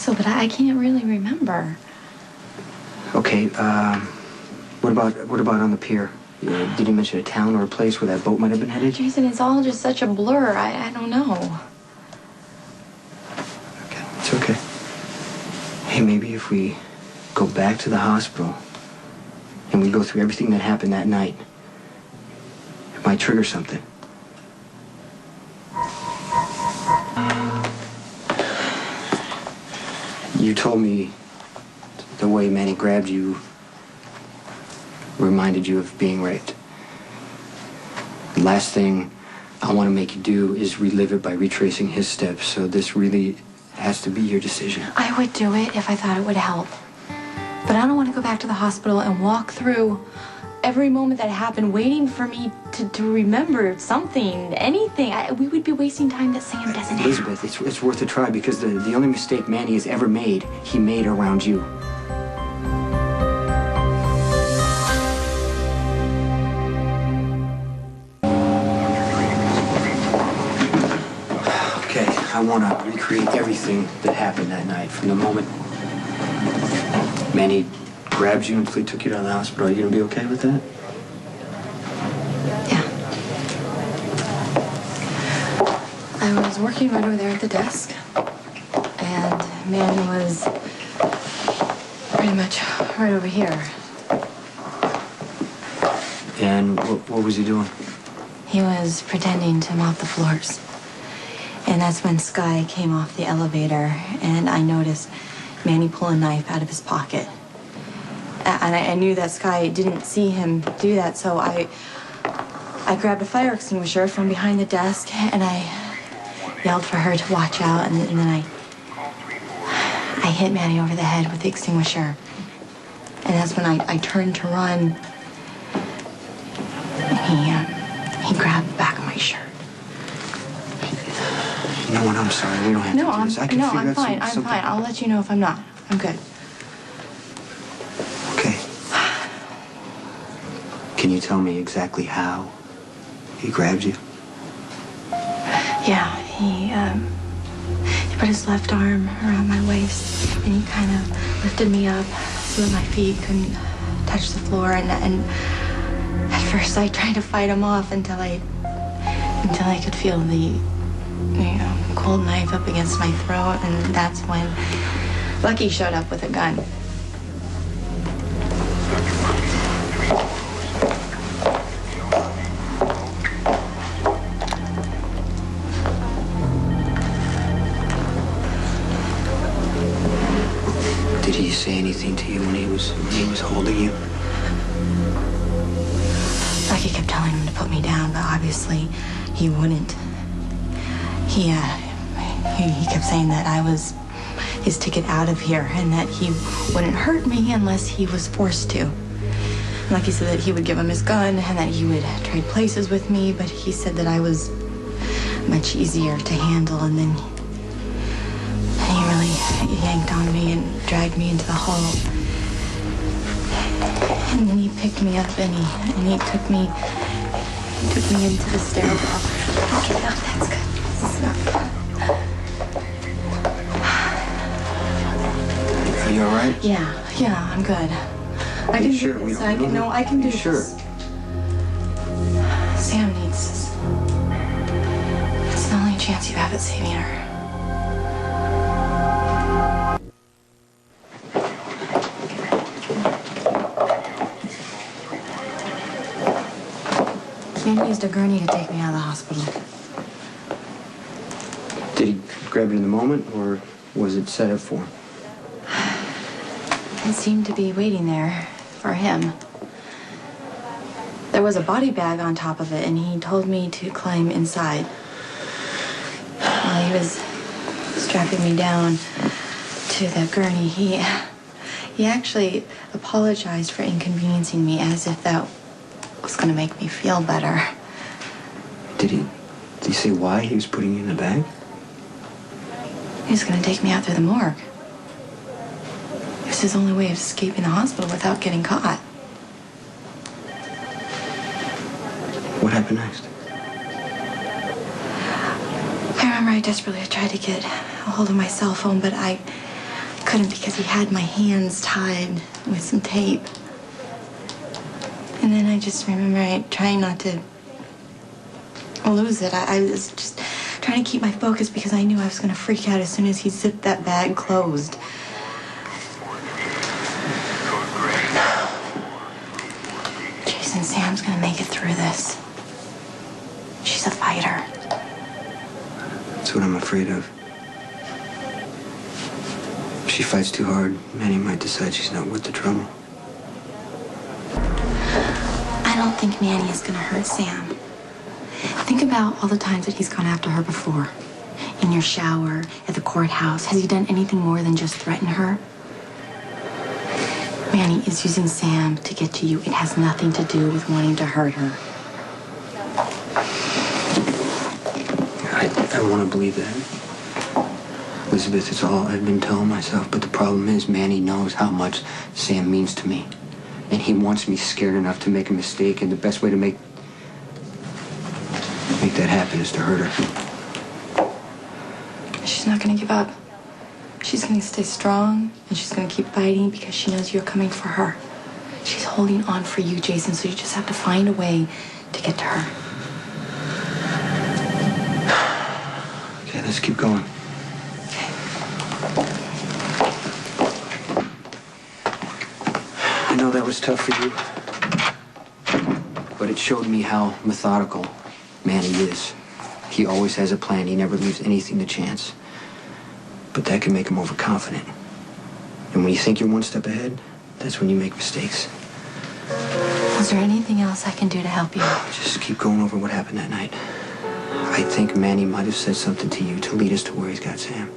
so, but I can't really remember. Okay, what about on the pier? Did he mention a town or a place where that boat might have been headed? Jason, it's all just such a blur. I don't know. Okay, it's okay. Hey, maybe if we go back to the hospital and we go through everything that happened that night, it might trigger something. You told me the way Manny grabbed you reminded you of being raped. The last thing I want to make you do is relive it by retracing his steps, so this really has to be your decision. I would do it if I thought it would help. But I don't want to go back to the hospital and walk through every moment that happened waiting for me to remember something, anything. We would be wasting time that Sam doesn't have. Elizabeth, it's worth a try because the only mistake Manny has ever made, he made around you. Okay, I want to recreate everything that happened that night from the moment Manny grabbed you until he took you to the hospital. Are you going to be okay with that? Yeah. I was working right over there at the desk, and Manny was pretty much right over here. And what was he doing? He was pretending to mop the floors. And that's when Sky came off the elevator, and I noticed Manny pull a knife out of his pocket. And I knew that Sky didn't see him do that, so I grabbed a fire extinguisher from behind the desk, and I yelled for her to watch out, and then I hit Manny over the head with the extinguisher. And that's when I turned to run, and he grabbed the back of my shirt. You know what? I'm sorry. We don't have to do this. I can figure out fine. something. I'm fine. I'll let you know if I'm not. I'm good. Okay. Can you tell me exactly how he grabbed you? Yeah, he put his left arm around my waist, and he kind of lifted me up so that my feet couldn't touch the floor. And at first, I tried to fight him off until I could feel the cold knife up against my throat, and that's when Lucky showed up with a gun. Did he say anything to you when he was holding you? Lucky kept telling him to put me down, but obviously he wouldn't. He kept saying that I was his ticket out of here and that he wouldn't hurt me unless he was forced to. Lucky said that he would give him his gun and that he would trade places with me, but he said that I was much easier to handle, and then he really yanked on me and dragged me into the hall. And then he picked me up and he took me into the stairwell. Okay, no, that's good. This is not good. Are you all right? Yeah, I'm good. I can do this. I can do this. Sure. Sam needs this. It's the only chance you have at saving her. Sam used a gurney to take me out of the hospital. Did he grab you in the moment, or was it set up for him? It seemed to be waiting there for him. There was a body bag on top of it, and he told me to climb inside. While he was strapping me down to the gurney, he actually apologized for inconveniencing me, as if that was going to make me feel better. Did he say why he was putting you in the bag? He was going to take me out through the morgue. It was his only way of escaping the hospital without getting caught. What happened next? I remember I desperately tried to get a hold of my cell phone, but I couldn't because he had my hands tied with some tape. And then I just remember trying not to lose it. I was just trying to keep my focus because I knew I was going to freak out as soon as he zipped that bag closed. Jason, Sam's going to make it through this. She's a fighter. That's what I'm afraid of. If she fights too hard, Manny might decide she's not worth the trouble. I don't think Manny is going to hurt Sam. Think about all the times that he's gone after her before. In your shower, at the courthouse. Has he done anything more than just threaten her? Manny is using Sam to get to you. It has nothing to do with wanting to hurt her. I want to believe that. Elizabeth, it's all I've been telling myself, but the problem is Manny knows how much Sam means to me. And he wants me scared enough to make a mistake, and the best way to make that happen is to hurt her. She's not going to give up. She's going to stay strong, and she's going to keep fighting because she knows you're coming for her. She's holding on for you, Jason, so you just have to find a way to get to her. Okay, let's keep going. I know that was tough for you, but it showed me how methodical Manny is. He always has a plan. He never leaves anything to chance. But that can make him overconfident. And when you think you're one step ahead, that's when you make mistakes. Was there anything else I can do to help you? Just keep going over what happened that night. I think Manny might have said something to you to lead us to where he's got Sam.